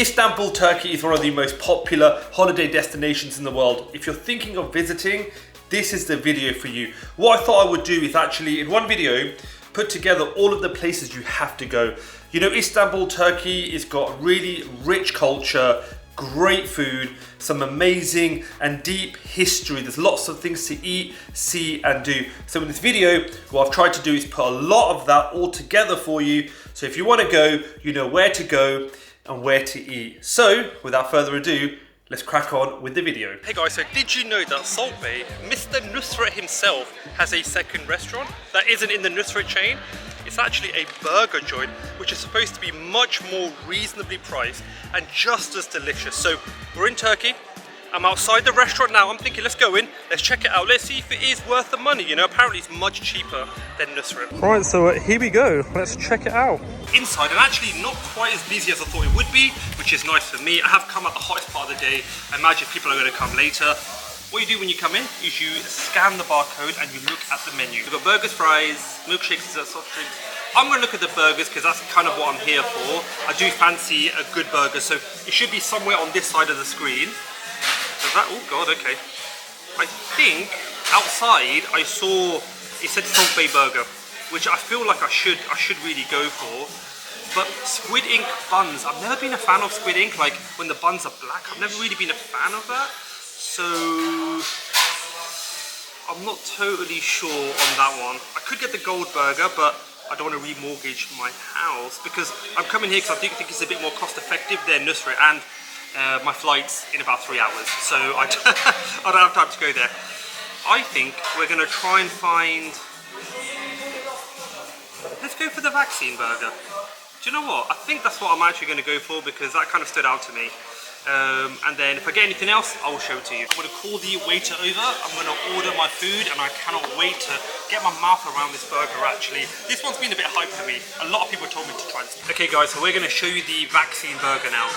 Istanbul, Turkey is one of the most popular holiday destinations in the world. If you're thinking of visiting, this is the video for you. What I thought I would do is actually, in one video, put together all of the places you have to go. You know, Istanbul, Turkey has got really rich culture, great food, some amazing and deep history. There's lots of things to eat, see and do. So in this video, what I've tried to do is put a lot of that all together for you. So if you want to go, you know where to go and where to eat. So without further ado, let's crack on with the video. Hey guys, so did you know that Salt Bae, Mr. Nusret himself, has a second restaurant that isn't in the Nusret chain? It's actually a burger joint, which is supposed to be much more reasonably priced and just as delicious. So we're in Turkey. I'm outside the restaurant now. I'm thinking, let's go in, let's check it out, let's see if it is worth the money. You know, apparently it's much cheaper than Nusret. Right, so here we go. Let's check it out. Inside, and actually not quite as busy as I thought it would be, which is nice for me. I have come at the hottest part of the day. I imagine people are going to come later. What you do when you come in is you scan the barcode and you look at the menu. We've got burgers, fries, milkshakes, soft drinks. I'm going to look at the burgers because that's kind of what I'm here for. I do fancy a good burger, so it should be somewhere on this side of the screen. Is that, oh god, okay. I think outside I saw it said Salt Bae burger, which I feel like I should really go for. But squid ink buns, I've never been a fan of squid ink, like when the buns are black. I've never really been a fan of that. So I'm not totally sure on that one. I could get the gold burger, but I don't want to remortgage my house because I'm coming here because I think it's a bit more cost effective than Nusret, and my flight's in about 3 hours, so I don't have time to go there. I think we're going to try and find... Let's go for the vaccine burger. Do you know what? I think that's what I'm actually going to go for because that kind of stood out to me. And then if I get anything else, I will show it to you. I'm going to call the waiter over, I'm going to order my food, and I cannot wait to get my mouth around this burger actually. This one's been a bit hype for me. A lot of people told me to try this. Okay guys, so we're going to show you the vaccine burger now.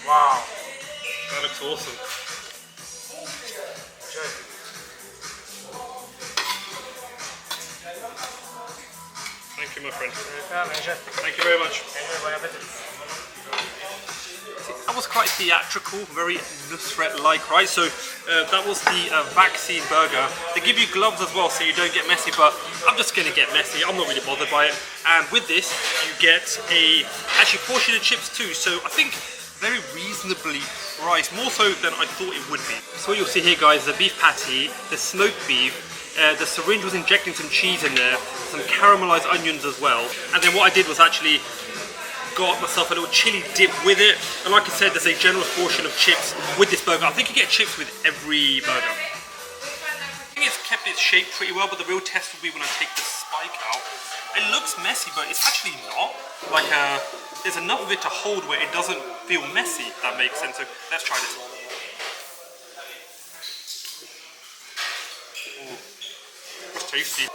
Wow, that looks awesome. Thank you, my friend. Thank you very much. That was quite theatrical, very Nusret-like, right? So that was the vaccine burger. They give you gloves as well so you don't get messy, but I'm just going to get messy. I'm not really bothered by it. And with this, you get a actually portion of chips too. So I think very reasonably priced, more so than I thought it would be. So what you'll see here, guys, the beef patty, the smoked beef, the syringe was injecting some cheese in there, some caramelized onions as well. And then what I did was actually got myself a little chili dip with it. And like I said, there's a generous portion of chips with this burger. I think you get chips with every burger. I think it's kept its shape pretty well, but the real test will be when I take the spike out. It looks messy, but it's actually not. Like, there's enough of it to hold where it doesn't feel messy, if that makes sense. So let's try this. Ooh, that's tasty.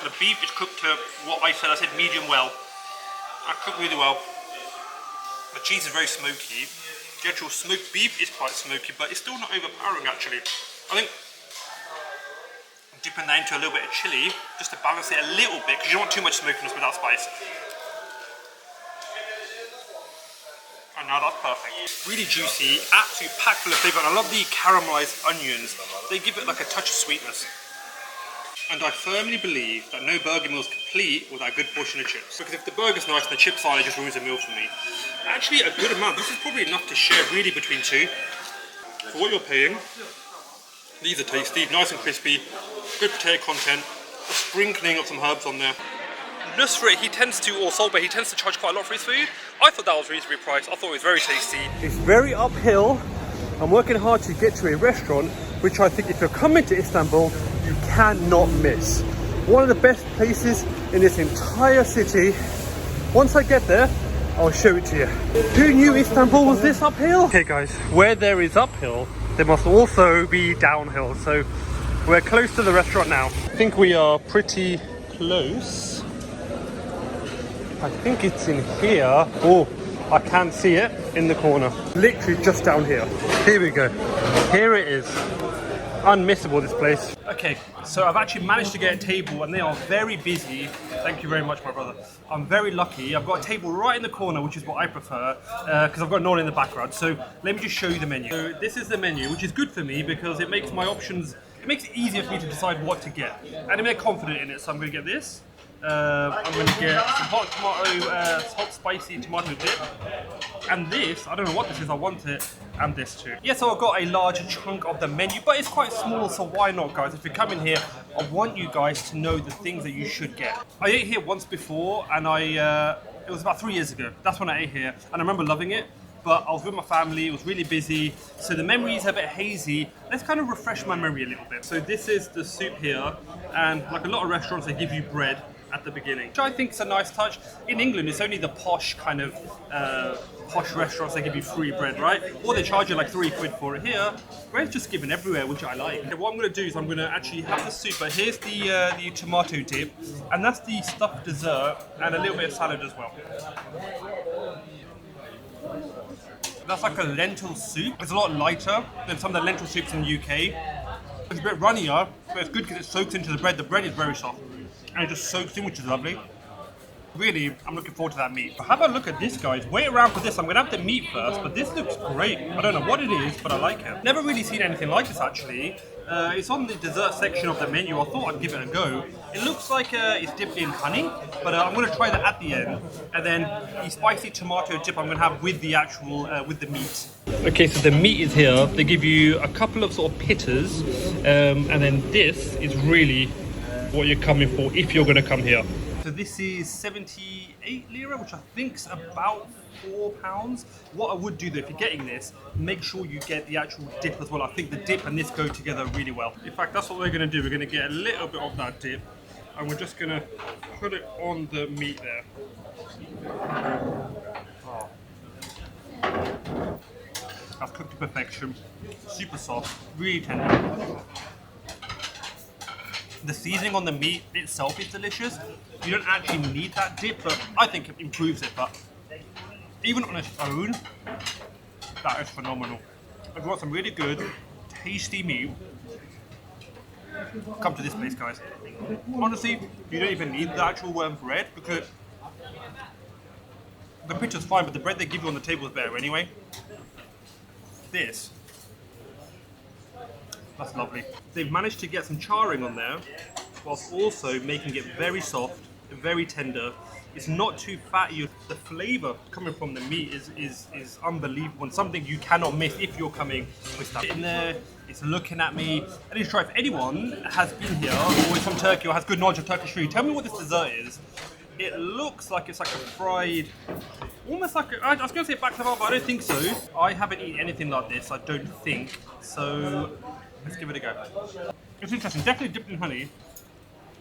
The beef is cooked to what I said medium well. I cooked really well. The cheese is very smoky. The actual smoked beef is quite smoky, but it's still not overpowering actually. I think I'm dipping that into a little bit of chili just to balance it a little bit because you don't want too much smokiness without spice. And now that's perfect. Really juicy, absolutely packed full of flavour, and I love the caramelized onions. They give it like a touch of sweetness. And I firmly believe that no burger meal is complete without a good portion of chips. Because if the burger's nice and the chips aren't, it just ruins a meal for me. Actually, a good amount. This is probably enough to share really between two. For what you're paying, these are tasty, nice and crispy, good potato content, a sprinkling of some herbs on there. Nusret, he tends to charge quite a lot for his food. I thought that was reasonably priced. I thought it was very tasty. It's very uphill. I'm working hard to get to a restaurant, which I think if you're coming to Istanbul, you cannot miss. One of the best places in this entire city. Once I get there, I'll show it to you. Who knew Istanbul was this uphill? Okay guys, where there is uphill, there must also be downhill. So we're close to the restaurant now. I think we are pretty close. I think it's in here. Oh, I can see it in the corner. Literally just down here. Here we go. Here it is. Unmissable, this place. Okay, so I've actually managed to get a table and they are very busy. Thank you very much, my brother. I'm very lucky. I've got a table right in the corner, which is what I prefer, because I've got no one in the background. So let me just show you the menu. So this is the menu, which is good for me because it makes my options, it makes it easier for me to decide what to get. And I'm confident in it, so I'm going to get this. I'm going to get some hot spicy tomato dip, and this, I don't know what this is, I want it, and this too. Yeah, so I've got a large chunk of the menu, but it's quite small, so why not, guys? If you come in here, I want you guys to know the things that you should get. I ate here once before, and it was about 3 years ago. That's when I ate here, and I remember loving it. But I was with my family, it was really busy, so the memory is a bit hazy. Let's kind of refresh my memory a little bit. So this is the soup here, and like a lot of restaurants, they give you bread at the beginning, which I think is a nice touch. In England, it's only the posh kind of posh restaurants that give you free bread, right? Or they charge you like £3 for it. Here, bread's just given everywhere, which I like. Okay, what I'm going to do is I'm going to actually have the soup, but here's the tomato dip, and that's the stuffed dessert, and a little bit of salad as well. That's like a lentil soup. It's a lot lighter than some of the lentil soups in the UK. It's a bit runnier, but it's good because it soaks into the bread. The bread is very soft, and it just soaks in, which is lovely. Really, I'm looking forward to that meat. But how about look at this, guys? Wait around for this. I'm gonna have the meat first, but this looks great. I don't know what it is, but I like it. Never really seen anything like this, actually. It's on the dessert section of the menu. I thought I'd give it a go. It looks like it's dipped in honey, but I'm going to try that at the end. And then the spicy tomato dip I'm going to have with the actual, with the meat. Okay, so the meat is here. They give you a couple of sort of pitters, and then this is really what you're coming for if you're going to come here. So this is 78 lira, which I think's about £4. What I would do though, if you're getting this, make sure you get the actual dip as well. I think the dip and this go together really well. In fact, that's what we're going to do. We're going to get a little bit of that dip, and we're just going to put it on the meat there. Oh. That's cooked to perfection. Super soft, really tender. The seasoning on the meat itself is delicious. You don't actually need that dip, but I think it improves it. But even on its own, that is phenomenal. If you want some really good, tasty meat, come to this place, guys. Honestly, you don't even need the actual bread, because the picture's fine, but the bread they give you on the table is better anyway. This, that's lovely. They've managed to get some charring on there, whilst also making it very soft, very tender. It's not too fatty. The flavour coming from the meat is unbelievable, and something you cannot miss if you're coming with that. In there, it's looking at me. I need to try. If anyone has been here or is from Turkey or has good knowledge of Turkish food, tell me what this dessert is. It looks like it's like a fried, almost like I was going to say baklava, but I don't think so. I haven't eaten anything like this, I don't think. So let's give it a go. It's interesting, definitely dipped in honey.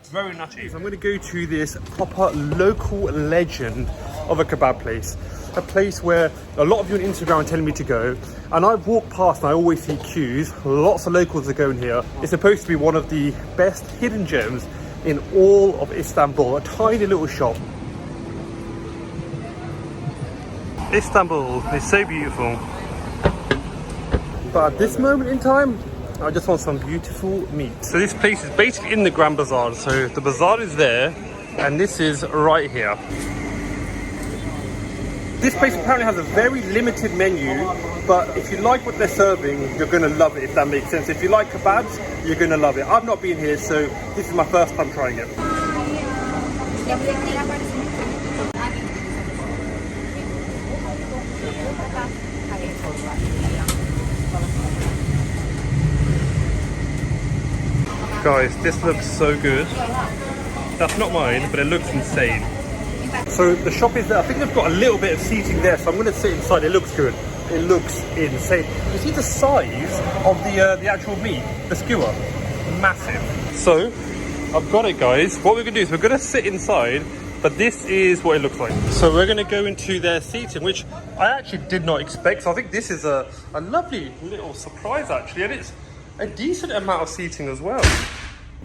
Very nutty. So I'm going to go to this proper local legend of a kebab place. A place where a lot of you on Instagram are telling me to go. And I've walked past and I always see queues. Lots of locals are going here. It's supposed to be one of the best hidden gems in all of Istanbul. A tiny little shop. Istanbul is so beautiful. But at this moment in time, I just want some beautiful meat. So this place is basically in the Grand Bazaar. So the bazaar is there, and this is right here. This place apparently has a very limited menu, but if you like what they're serving, you're gonna love it, if that makes sense. If you like kebabs, you're gonna love it. I've not been here, so this is my first time trying it. Guys, this looks so good. That's not mine, but it looks insane. So the shop is there. I think they've got a little bit of seating there, so I'm going to sit inside. It looks good. It looks insane. You see the size of the actual meat, the skewer? Massive. So I've got it, guys. What we're going to do is we're going to sit inside but this is what it looks like. So we're gonna go into their seating, which I actually did not expect. So I think this is a lovely little surprise actually, and it's a decent amount of seating as well.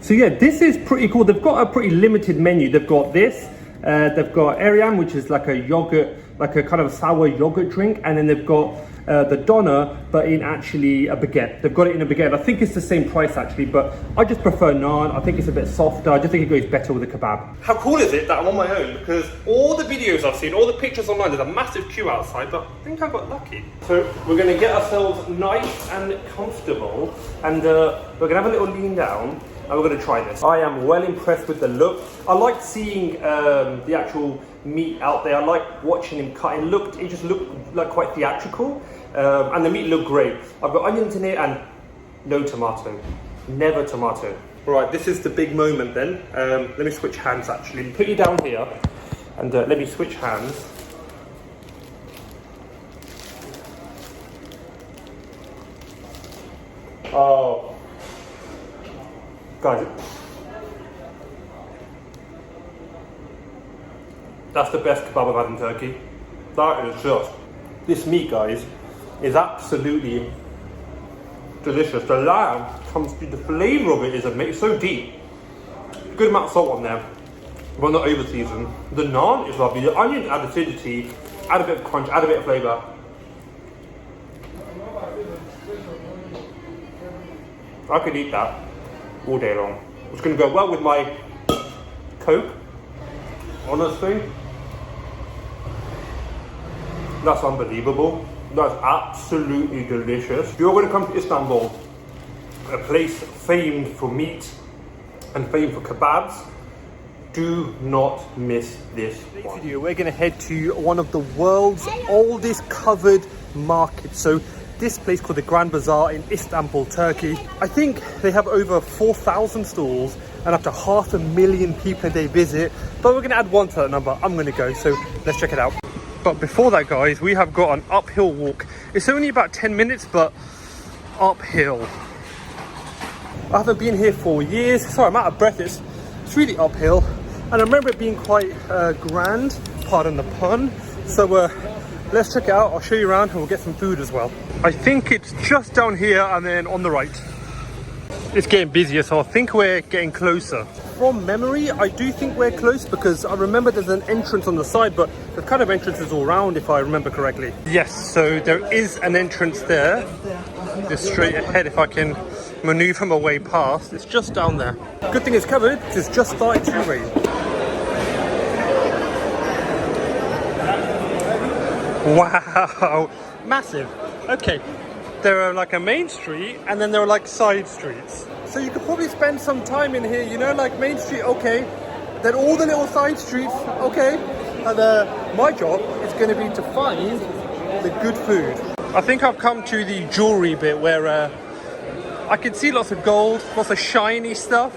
So yeah, this is pretty cool. They've got a pretty limited menu. They've got this, they've got Ariam, which is like a yogurt, like a kind of sour yogurt drink, and then they've got the doner, but in actually a baguette. They've got it in a baguette. I think it's the same price actually, but I just prefer naan. I think it's a bit softer. I just think it goes better with a kebab. How cool is it that I'm on my own? Because all the videos I've seen, all the pictures online, there's a massive queue outside, but I think I got lucky. So we're gonna get ourselves nice and comfortable, and we're gonna have a little lean down, and we're gonna try this. I am well impressed with the look. I like seeing the actual meat out there. I like watching him cut. It just looked like quite theatrical, and the meat looked great. I've got onions in it and no tomato, never tomato. All right, this is the big moment then. Let me switch hands actually. Put you down here, and let me switch hands. Oh. Guys, that's the best kebab I've had in Turkey. That is just, this meat guys, is absolutely delicious. The lamb comes through, the flavour of it is amazing, it's so deep. Good amount of salt on there, but not over seasoned. The naan is lovely, the onions add acidity, add a bit of crunch, add a bit of flavour. I could eat that all day long. It's going to go well with my Coke, honestly. That's unbelievable. That's absolutely delicious. If you're going to come to Istanbul, a place famed for meat and famed for kebabs, do not miss this one. Video, we're going to head to one of the world's oldest covered markets. So this place called the Grand Bazaar in Istanbul, Turkey. I think they have over 4,000 stalls and up to 500,000 people they visit. But we're gonna add one to that number. I'm gonna go, so let's check it out. But before that guys, we have got an uphill walk. It's only about 10 minutes, but uphill. I haven't been here for years. Sorry, I'm out of breath. It's really uphill. And I remember it being quite grand, pardon the pun. So let's check it out. I'll show you around and we'll get some food as well. I think it's just down here and then on the right. It's getting busier, so I think we're getting closer. From memory, I do think we're close because I remember there's an entrance on the side, but the kind of entrance is all round if I remember correctly. Yes, so there is an entrance there. Just straight ahead if I can maneuver my way past. It's just down there. Good thing it's covered because it's just started to rain. Wow, massive. Okay, there are like a main street and then there are like side streets. So you could probably spend some time in here, you know, like main street, okay. Then all the little side streets, okay. And my job is going to be to find the good food. I think I've come to the jewelry bit where I can see lots of gold, lots of shiny stuff.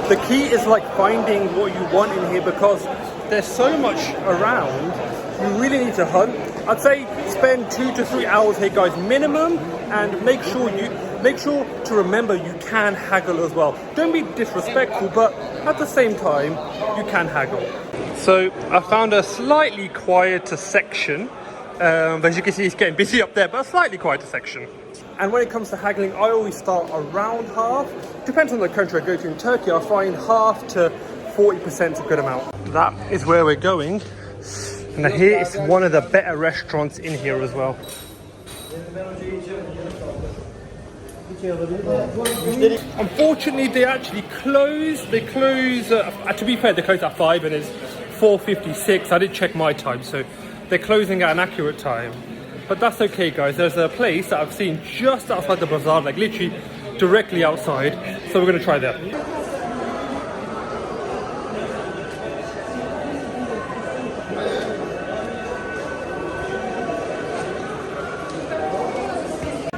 The key is like finding what you want in here because there's so much around. You really need to hunt. I'd say spend 2 to 3 hours here guys minimum, and make sure to remember you can haggle as well. Don't be disrespectful, but at the same time you can haggle. So I found a slightly quieter section, but as you can see it's getting busy up there, but a slightly quieter section. And when it comes to haggling, I always start around half. Depends on the country I go to. In Turkey I find half to 40% is a good amount. That is where we're going. And here is one of the better restaurants in here as well. Unfortunately, they actually close. They close, to be fair, they close at 5 and it's 4:56. I didn't check my time, so they're closing at an accurate time. But that's okay, guys. There's a place that I've seen just outside the bazaar, like literally directly outside. So we're going to try that.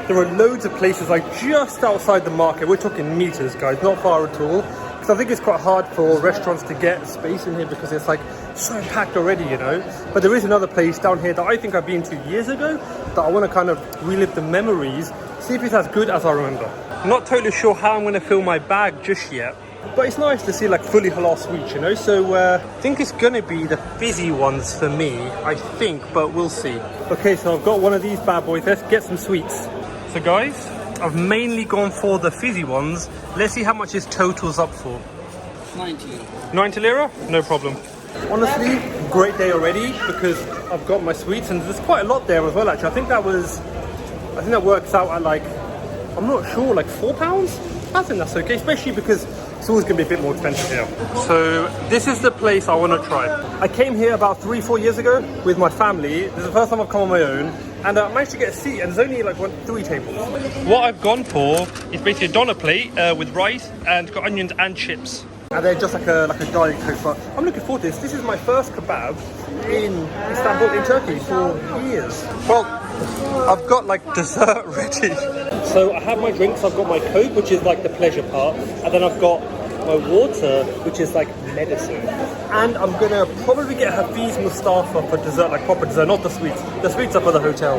There are loads of places like just outside the market. We're talking meters, guys, not far at all. Because I think it's quite hard for restaurants to get space in here because it's like so packed already, you know. But there is another place down here that I think I've been to years ago that I want to kind of relive the memories, see if it's as good as I remember. I'm not totally sure how I'm going to fill my bag just yet. But it's nice to see like fully halal sweets, you know. So I think it's gonna be the fizzy ones for me, I think, but we'll see. Okay, so I've got one of these bad boys. Let's get some sweets. So guys, I've mainly gone for the fizzy ones. Let's see how much this totals up for. 90 lira. 90 lira? No problem. Honestly, great day already because I've got my sweets and there's quite a lot there as well actually. I think that works out at like, I'm not sure, like £4? I think that's okay, especially because it's always going to be a bit more expensive here. So this is the place I want to try. I came here about 3-4 years ago with my family. This is the first time I've come on my own. And I managed to get a seat, and there's only like 3 tables. What I've gone for is basically a doner plate with rice and got onions and chips. And they're just like a Diet Coke. But I'm looking forward to this. This is my first kebab in Istanbul, in Turkey, for years. Well, I've got like dessert ready. So I have my drinks. I've got my Coke, which is like the pleasure part, and then I've got my water, which is like medicine. And I'm gonna probably get Hafiz Mustafa for dessert, like proper dessert, not the sweets. The sweets are for the hotel.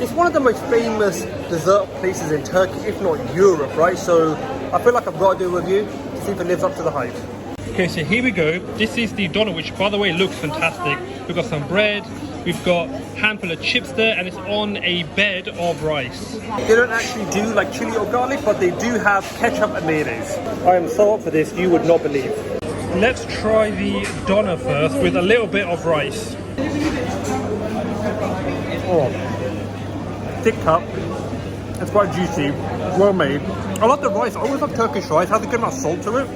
It's one of the most famous dessert places in Turkey, if not Europe, right? So I feel like I've got to do a review to see if it lives up to the hype. Okay, so here we go. This is the doner, which by the way looks fantastic. We've got some bread, we've got a handful of chips there, and it's on a bed of rice. They don't actually do like chili or garlic, but they do have ketchup and mayonnaise. I am so up for this, you would not believe. Let's try the doner first with a little bit of rice. Oh, thick cup. It's quite juicy, well made. I love the rice. I always love Turkish rice. It has a good amount of salt to it.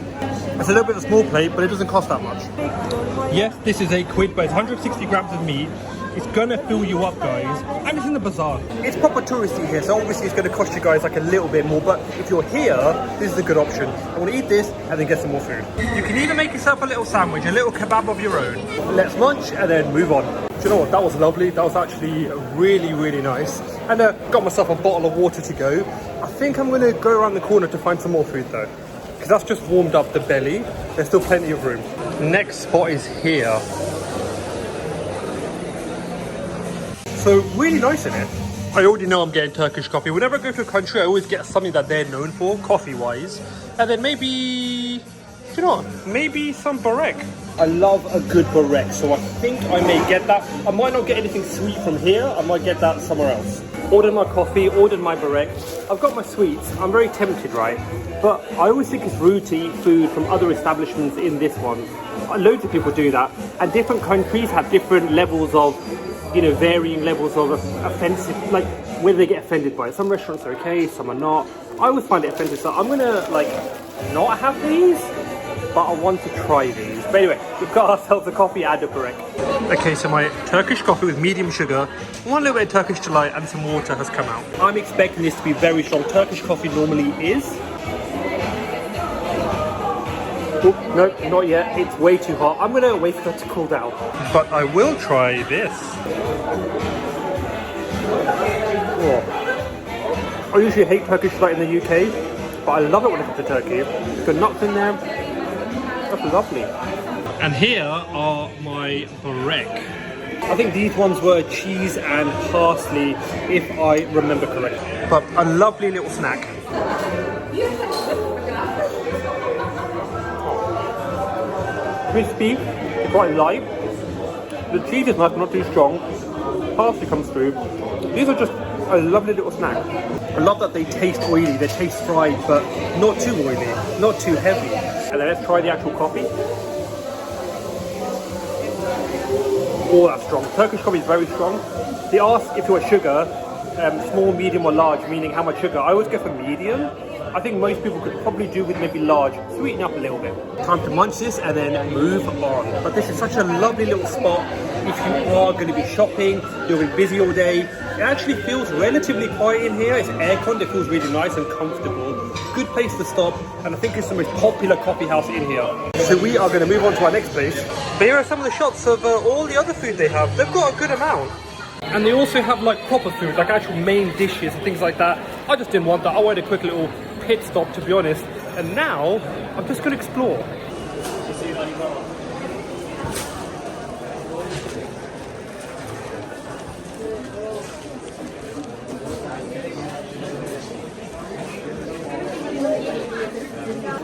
It's a little bit of a small plate, but it doesn't cost that much. Yes, this is £8, but it's 160 grams of meat. It's gonna fill you up, guys. And it's in the bazaar. It's proper touristy here, so obviously it's gonna cost you guys like a little bit more. But if you're here, this is a good option. I want to eat this and then get some more food. You can either make yourself a little sandwich, a little kebab of your own. Let's munch and then move on. Do you know what? That was lovely. That was actually really, really nice. And got myself a bottle of water to go. I think I'm gonna go around the corner to find some more food though, because that's just warmed up the belly. There's still plenty of room. Next spot is here. So really nice in it. I already know I'm getting Turkish coffee. Whenever I go to a country, I always get something that they're known for, coffee-wise. And then maybe, you know what? Maybe some barek. I love a good barek, so I think I may get that. I might not get anything sweet from here. I might get that somewhere else. Ordered my coffee, ordered my barek. I've got my sweets. I'm very tempted, right? But I always think it's rude to eat food from other establishments in this one. Loads of people do that. And different countries have different levels of, you know, varying levels of offensive, like whether they get offended by it. Some restaurants are okay, some are not. I always find it offensive, so I'm gonna like not have these, but I want to try these. But anyway, we've got ourselves a coffee and a barek. Okay, so my Turkish coffee with medium sugar, one little bit of Turkish delight and some water has come out. I'm expecting this to be very strong. Turkish coffee normally is. Oh, no, not yet. It's way too hot. I'm gonna wait for it to cool down. But I will try this. Oh. I usually hate Turkish delight in the UK, but I love it when it comes to Turkey. It's got nuts in there. That's lovely. And here are my barek. I think these ones were cheese and parsley, if I remember correctly. But a lovely little snack. Crispy, quite light. The cheese is nice, but not too strong. Parsley comes through. These are just a lovely little snack. I love that they taste oily, they taste fried, but not too oily, not too heavy. And then let's try the actual coffee. Oh, that's strong. Turkish coffee is very strong. They ask if you want sugar, small, medium or large, meaning how much sugar. I always go for medium. I think most people could probably do with maybe large, sweeten up a little bit. Time to munch this and then move on. But this is such a lovely little spot. If you are going to be shopping, you'll be busy all day. It actually feels relatively quiet in here. It's aircon, it feels really nice and comfortable. Good place to stop, and I think it's the most popular coffee house in here. So we are going to move on to our next place. But here are some of the shots of all the other food they have. They've got a good amount. And they also have like proper food, like actual main dishes and things like that. I just didn't want that. I wanted a quick little pit stop, to be honest. And now I'm just going to explore.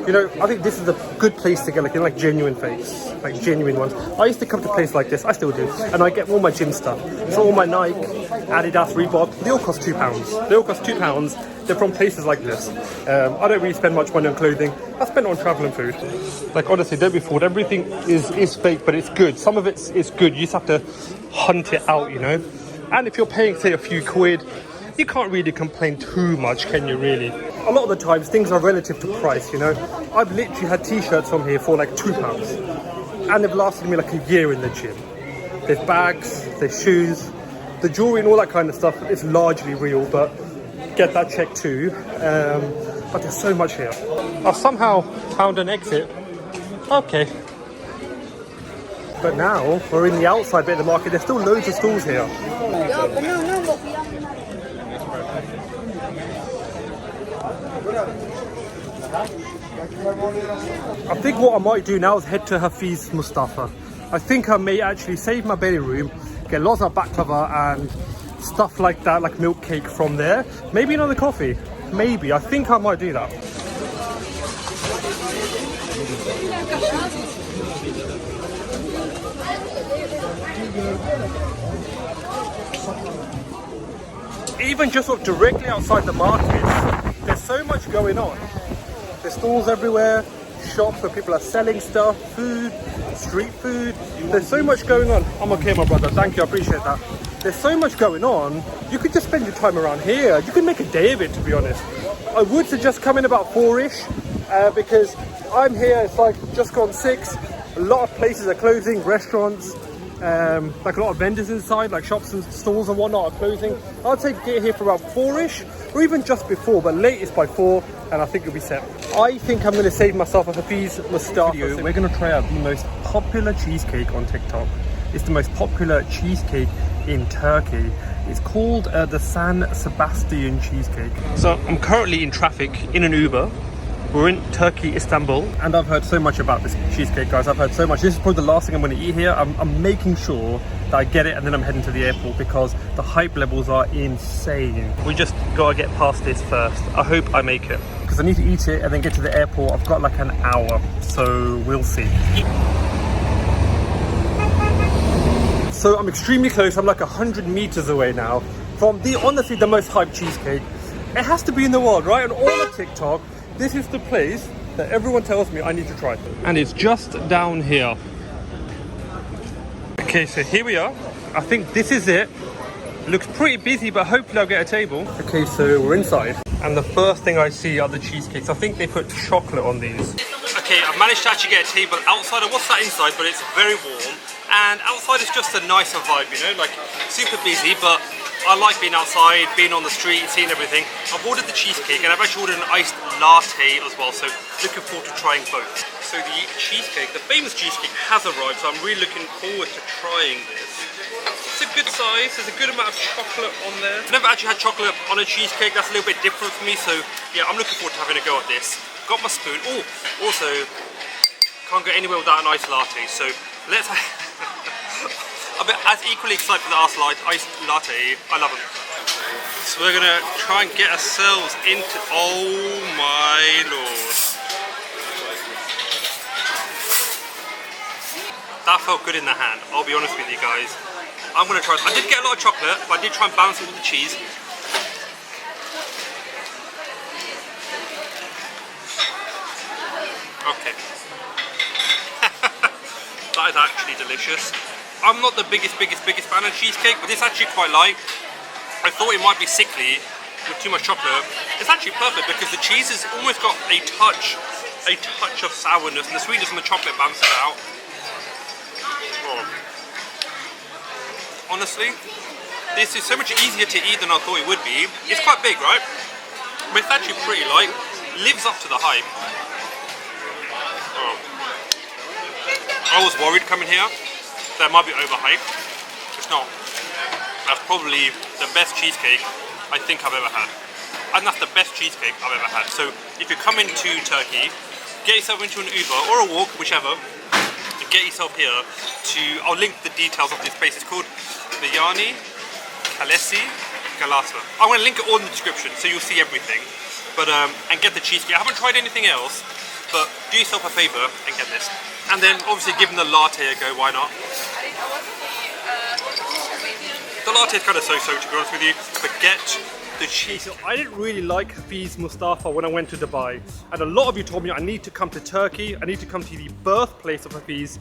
You know, I think this is a good place to get like genuine fakes, like genuine ones. I used to come to a place like this, I still do, and I get all my gym stuff. So all my Nike, Adidas, Reebok, they all cost £2. They all cost £2. They're from places like this. I don't really spend much money on clothing. I spend it on travel and food. Like honestly, don't be fooled. Everything is fake, but it's good. Some of it's good. You just have to hunt it out, you know. And if you're paying, say, a few quid, you can't really complain too much, can you really? A lot of the times, things are relative to price, you know. I've literally had t-shirts from here for like £2. And they've lasted me like a year in the gym. There's bags, there's shoes, the jewellery and all that kind of stuff is largely real, but get that checked too. But there's so much here. I've somehow found an exit. Okay. But now, we're in the outside bit of the market. There's still loads of stalls here. I think what I might do now is head to Hafiz Mustafa. I think I may actually save my belly room, get lots of baklava and stuff like that, like milk cake from there. Maybe another coffee. Maybe. I think I might do that. Even just sort of directly outside the markets, there's so much going on. There's stalls everywhere, shops where people are selling stuff, food, street food. There's so much going on. I'm okay, my brother. Thank you. I appreciate that. There's so much going on. You could just spend your time around here. You could make a day of it, to be honest. I would suggest coming about 4-ish because I'm here. It's like just gone 6. A lot of places are closing, restaurants. Like a lot of vendors inside, like shops and stalls and whatnot are closing. I'd say get here for about 4-ish, or even just before, but latest by 4, and I think you'll be set. I think I'm going to save myself a Hafiz Mustafa. We're going to try out the most popular cheesecake on TikTok. It's the most popular cheesecake in Turkey. It's called the San Sebastian cheesecake. So I'm currently in traffic in an Uber. We're in Turkey, Istanbul, and I've heard so much about this cheesecake, guys. I've heard so much. This is probably the last thing I'm going to eat here. I'm making sure that I get it, and then I'm heading to the airport because the hype levels are insane. We just got to get past this first. I hope I make it because I need to eat it and then get to the airport. I've got like an hour, so we'll see. So I'm extremely close. I'm like 100 meters away now from honestly the most hyped cheesecake. It has to be in the world, right? And all of TikTok, this is the place that everyone tells me I need to try. And it's just down here. Okay, so here we are. I think this is it. Looks pretty busy, but hopefully I'll get a table. Okay, so we're inside. And the first thing I see are the cheesecakes. I think they put chocolate on these. Okay, I've managed to actually get a table outside. I was sat inside, but it's very warm. And outside is just a nicer vibe, you know, like super busy, but I like being outside, being on the street, seeing everything. I've ordered the cheesecake and I've actually ordered an iced latte as well, so looking forward to trying both. So the cheesecake, the famous cheesecake has arrived, so I'm really looking forward to trying this. It's a good size, there's a good amount of chocolate on there. I've never actually had chocolate on a cheesecake, that's a little bit different for me, so yeah, I'm looking forward to having a go at this. Got my spoon. Oh, also, can't go anywhere without an iced latte, so let's I'm as equally excited for the iced latte. I love them. So we're gonna try and get ourselves into. Oh my lord! That felt good in the hand. I'll be honest with you guys. I'm gonna try. I did get a lot of chocolate, but I did try and balance it with the cheese. Okay. That is actually delicious. I'm not the biggest fan of cheesecake, but this actually quite light. I thought it might be sickly with too much chocolate. It's actually perfect because the cheese has almost got a touch of sourness, and the sweetness and the chocolate balances it out. Oh. Honestly, this is so much easier to eat than I thought it would be. It's quite big, right? But it's actually pretty light. Lives up to the hype. Oh. I was worried coming here that might be overhyped. It's not. That's probably the best cheesecake I think I've ever had. And that's the best cheesecake I've ever had. So if you're coming to Turkey, get yourself into an Uber or a walk, whichever, and get yourself here to, I'll link the details of this place. It's called Biryani Kalesi Galata. I'm going to link it all in the description so you'll see everything. But and get the cheesecake. I haven't tried anything else. but do yourself a favour and get this. And then obviously give them the latte a go, why not? The latte is kind of so-so, to be honest with you, but get the cheese. So I didn't really like Hafiz Mustafa when I went to Dubai, and a lot of you told me I need to come to Turkey, I need to come to the birthplace of Hafiz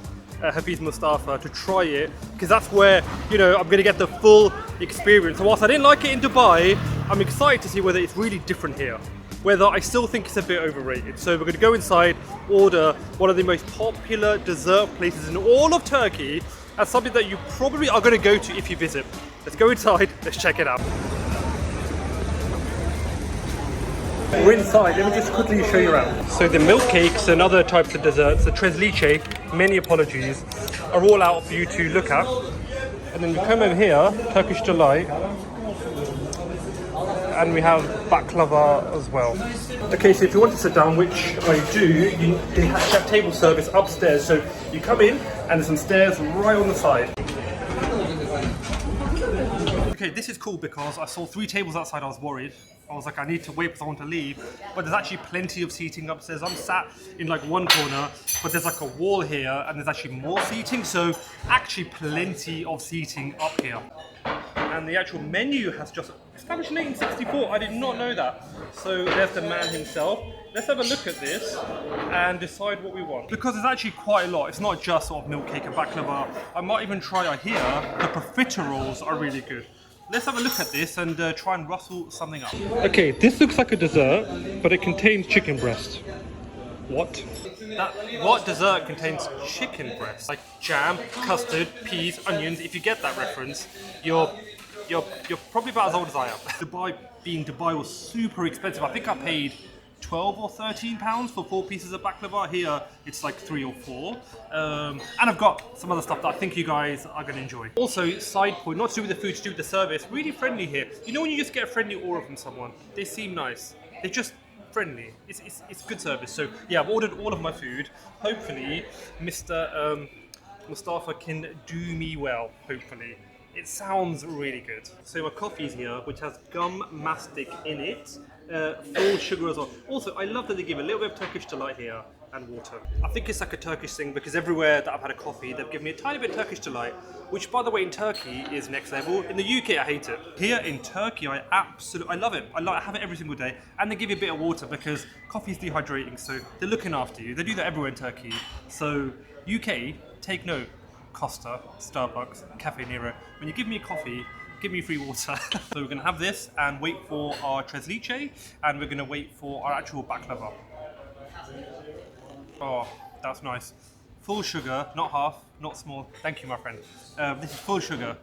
Mustafa to try it, because that's where, you know, I'm going to get the full experience. So whilst I didn't like it in Dubai, I'm excited to see whether it's really different here, whether I still think it's a bit overrated. So we're going to go inside, order one of the most popular dessert places in all of Turkey, and something that you probably are going to go to if you visit. Let's go inside, let's check it out. We're inside, let me just quickly show you around. So the milk cakes and other types of desserts, the tres leche, many apologies, are all out for you to look at. And then you come over here, Turkish Delight, and we have baklava as well. Okay, so if you want to sit down, which I do, they have table service upstairs. So you come in and there's some stairs right on the side. Okay, this is cool because I saw 3 tables outside. I was worried. I was like, I need to wait for someone to leave, but there's actually plenty of seating upstairs. I'm sat in like one corner, but there's like a wall here and there's actually more seating, so actually plenty of seating up here. And the actual menu has just established in 1864. I did not know that. So there's the man himself. Let's have a look at this and decide what we want. Because there's actually quite a lot. It's not just sort of milk cake and baklava. I might even try here. The profiteroles are really good. Let's have a look at this and try and rustle something up. Okay, this looks like a dessert, but it contains chicken breast. What? What dessert contains chicken breast? Like jam, custard, peas, onions. If you get that reference, you're probably about as old as I am. Dubai was super expensive. I think I paid 12 or 13 pounds for 4 pieces of baklava. Here it's like 3 or 4. And I've got some other stuff that I think you guys are going to enjoy. Also, side point, not to do with the food, to do with the service, really friendly here. You know when you just get a friendly aura from someone? They seem nice. They're just friendly. It's good service. So yeah, I've ordered all of my food. Hopefully Mr. Mustafa can do me well, hopefully. It sounds really good. So my coffee's here, which has gum mastic in it. Full sugar as well. Also, I love that they give a little bit of Turkish Delight here and water. I think it's like a Turkish thing because everywhere that I've had a coffee, they've given me a tiny bit of Turkish Delight, which by the way in Turkey is next level. In the UK, I hate it. Here in Turkey, I love it. I have it every single day, and they give you a bit of water because coffee is dehydrating, so they're looking after you. They do that everywhere in Turkey. So UK, take note. Costa, Starbucks, Cafe Nero. When you give me a coffee, give me free water. So we're going to have this and wait for our tres leche, and we're going to wait for our actual baklava. Oh, that's nice. Full sugar, not half, not small. Thank you, my friend. This is full sugar.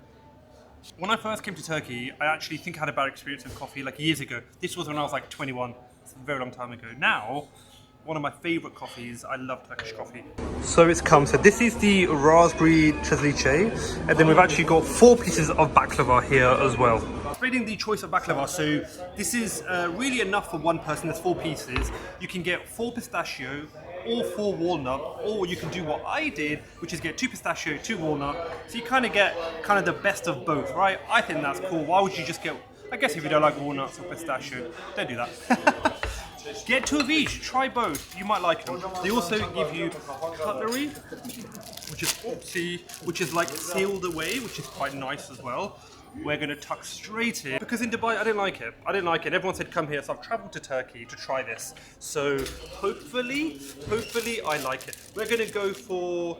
When I first came to Turkey, I actually think I had a bad experience with coffee like years ago. This was when I was like 21. It's a very long time ago. Now, one of my favourite coffees. I love Turkish coffee. So it's come. So this is the raspberry tres leche, and then we've actually got 4 pieces of baklava here as well. Spreading the choice of baklava, so this is really enough for one person. There's 4 pieces. You can get 4 pistachio or 4 walnut, or you can do what I did, which is get 2 pistachio, 2 walnut. So you kind of get the best of both, right? I think that's cool. Why would you just get? I guess if you don't like walnuts or pistachio, don't do that. Get 2 of each, try both, you might like them. They also give you cutlery, which is like sealed away, which is quite nice as well. We're going to tuck straight in, because in Dubai I didn't like it. Everyone said come here, so I've travelled to Turkey to try this. So hopefully I like it. We're going to go for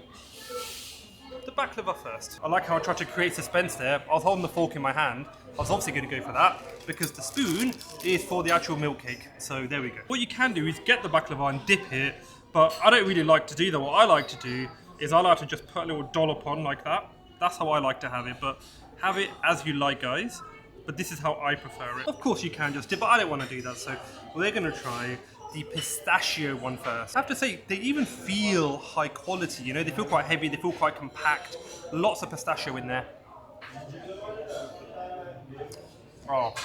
the baklava first. I like how I tried to create suspense there. I was holding the fork in my hand. I was obviously going to go for that because the spoon is for the actual milk cake. So there we go. What you can do is get the baklava and dip it, but I don't really like to do that. What I like to do is I like to just put a little dollop on like that. That's how I like to have it, but have it as you like, guys. But this is how I prefer it. Of course you can just dip, but I don't want to do that. So we're going to try the pistachio one first. I have to say, they even feel high quality, you know? They feel quite heavy, they feel quite compact. Lots of pistachio in there. Oh,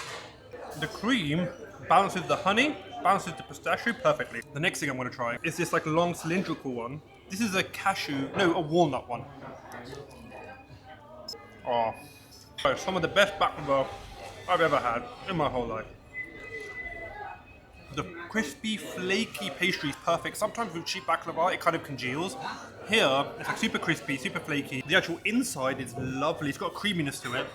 the cream balances the honey, balances the pistachio perfectly. The next thing I'm going to try is this like long cylindrical one. This is a a walnut one. Oh, some of the best baklava I've ever had in my whole life. The crispy, flaky pastry is perfect. Sometimes with cheap baklava, it kind of congeals. Here, it's like super crispy, super flaky. The actual inside is lovely. It's got a creaminess to it.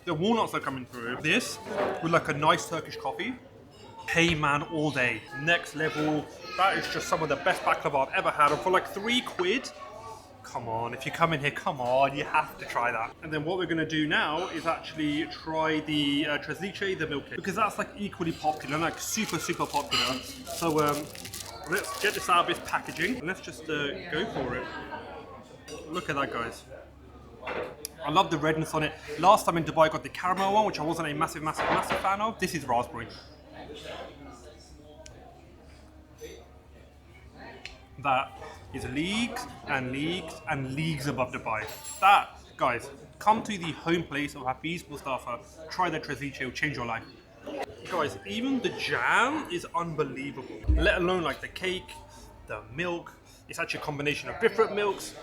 The walnuts are coming through. This, with like a nice Turkish coffee. HEYMAN all day. Next level. That is just some of the best baklava I've ever had. And for like £3, come on, if you come in here, come on, you have to try that. And then what we're gonna do now is actually try the trezlice, the milk cake, because that's like equally popular, like super, super popular. So let's get this out of its packaging and let's just go for it. Look at that, guys. I love the redness on it. Last time in Dubai I got the caramel one, which I wasn't a massive fan of. This is raspberry. That is leagues and leagues and leagues above Dubai. That, guys, come to the home place of Hafiz Mustafa, try the trezlice, it'll change your life. Guys, even the jam is unbelievable. Let alone like the cake, the milk. It's actually a combination of different milks.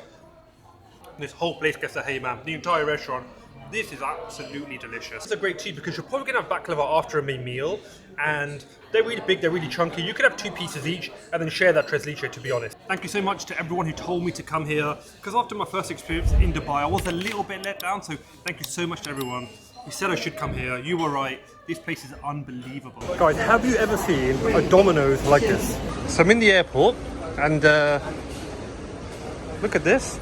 This whole place gets a HEYMAN, the entire restaurant. This is absolutely delicious. It's a great tea because you're probably gonna have baklava after a main meal, and they're really big, they're really chunky. You could have 2 pieces each and then share that trezlice, to be honest. Thank you so much to everyone who told me to come here, because after my first experience in Dubai, I was a little bit let down, so thank you so much to everyone who said I should come here. You were right, this place is unbelievable. Guys, have you ever seen a Domino's like this? So I'm in the airport, and look at this.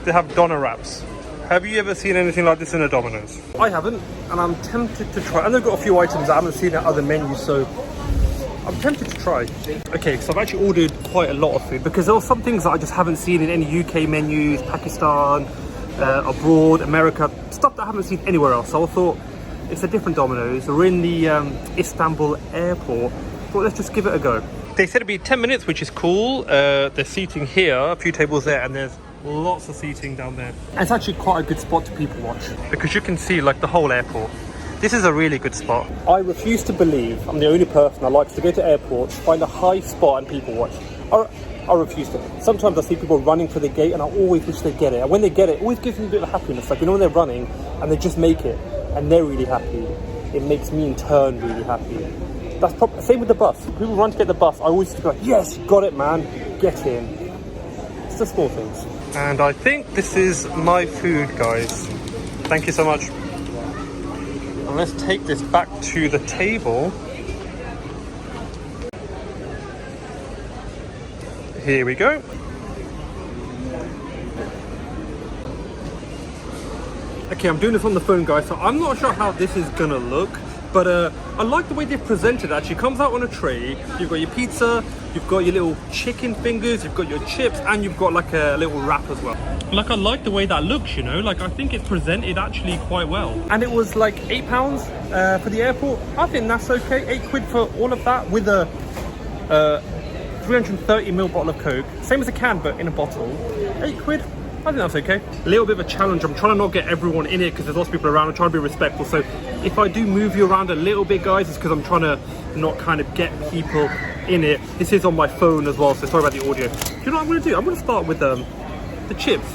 They have doner wraps. Have you ever seen anything like this in a Domino's? I haven't, and I'm tempted to try. And they've got a few items I haven't seen at other menus, so I'm tempted to try. Okay, so I've actually ordered quite a lot of food because there are some things that I just haven't seen in any UK menus, Pakistan, abroad, America, stuff that I haven't seen anywhere else. So I thought it's a different Domino's. We're in the Istanbul airport. Thought let's just give it a go. They said it'd be 10 minutes, which is cool. There's seating here, a few tables there, and there's lots of seating down there. And it's actually quite a good spot to people watch because you can see like the whole airport. This is a really good spot. I refuse to believe I'm the only person that likes to go to airports, find a high spot and people watch. I refuse to. Sometimes I see people running for the gate and I always wish they get it. And when they get it, it always gives me a bit of happiness. Like, you know, when they're running and they just make it and they're really happy, it makes me in turn really happy. That's same with the bus. People run to get the bus. I always go, yes, got it, man. Get in. It's the small things. And I think this is my food, guys. Thank you so much. And let's take this back to the table. Here we go. Okay, I'm doing this on the phone, guys, so I'm not sure how this is gonna look, but I like the way they've presented it. Actually, it comes out on a tray. You've got your pizza, you've got your little chicken fingers, you've got your chips, and you've got like a little wrap as well. Like, I like the way that looks, you know, like I think it's presented actually quite well. And it was like £8 for the airport. I think that's okay. £8 for all of that with a 330ml bottle of Coke. Same as a can, but in a bottle. £8. I think that's okay. A little bit of a challenge. I'm trying to not get everyone in it because there's lots of people around. I'm trying to be respectful. So if I do move you around a little bit, guys, it's because I'm trying to not kind of get people in it. This is on my phone as well, so sorry about the audio. Do you know what I'm going to do? I'm going to start with the chips.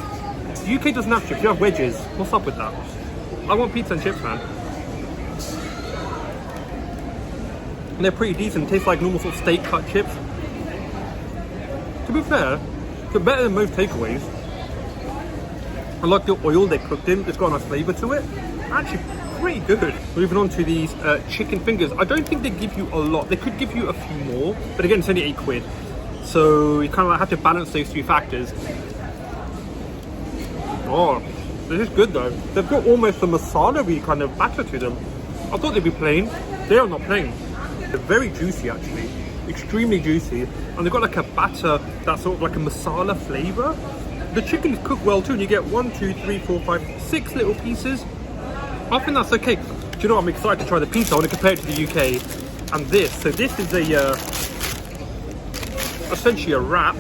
The UK doesn't have chips. You have wedges. What's up with that? I want pizza and chips, man. And they're pretty decent. Tastes like normal sort of steak cut chips. To be fair, they're better than most takeaways. I like the oil they cooked in. It's got a nice flavour to it. Actually, pretty good. Moving on to these chicken fingers. I don't think they give you a lot. They could give you a few more, but again, it's only £8. So you kind of have to balance those two factors. Oh, this is good though. They've got almost a masala-y kind of batter to them. I thought they'd be plain. They are not plain. They're very juicy actually. Extremely juicy. And they've got like a batter that's sort of like a masala flavour. The chicken is cooked well too, and you get 1, 2, 3, 4, 5, 6 little pieces. I think that's okay. Do you know what? I'm excited to try the pizza. I want to compare it to the UK and this. So this is a essentially a wrap.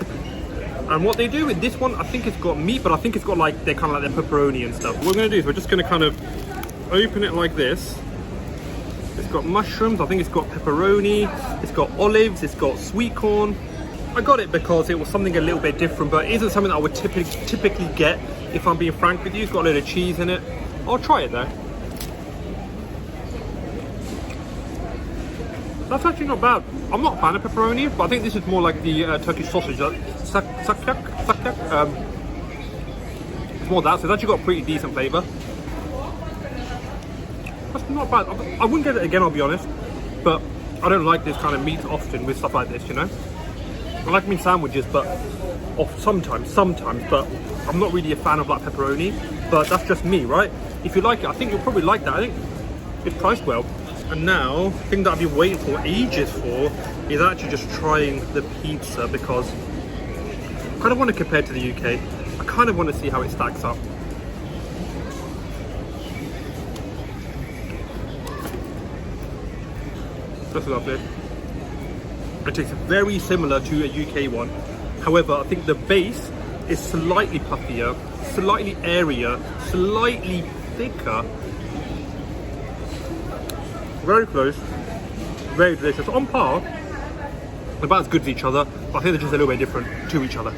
And what they do with this one, I think it's got meat, but I think it's got like they're kind of like their pepperoni and stuff. What we're going to do is we're just going to kind of open it like this. It's got mushrooms. I think it's got pepperoni. It's got olives. It's got sweet corn. I got it because it was something a little bit different, but it isn't something that I would typically get if I'm being frank with you. It's got a load of cheese in it. I'll try it though. That's actually not bad. I'm not a fan of pepperoni, but I think this is more like the Turkish sausage. Sakyak. It's more that, so it's actually got a pretty decent flavour. That's not bad. I wouldn't get it again, I'll be honest. But I don't like this kind of meat often with stuff like this, you know? I like meat sandwiches, but sometimes, but I'm not really a fan of like pepperoni. But that's just me, right? If you like it, I think you'll probably like that. I think it's priced well. And now, the thing that I've been waiting for ages for is actually just trying the pizza, because I kind of want to compare to the UK. I kind of want to see how it stacks up. That's lovely. It tastes very similar to a UK one. However, I think the base is slightly puffier, slightly airier, slightly thicker. Very close, very delicious. On par, about as good as each other, but I think they're just a little bit different to each other.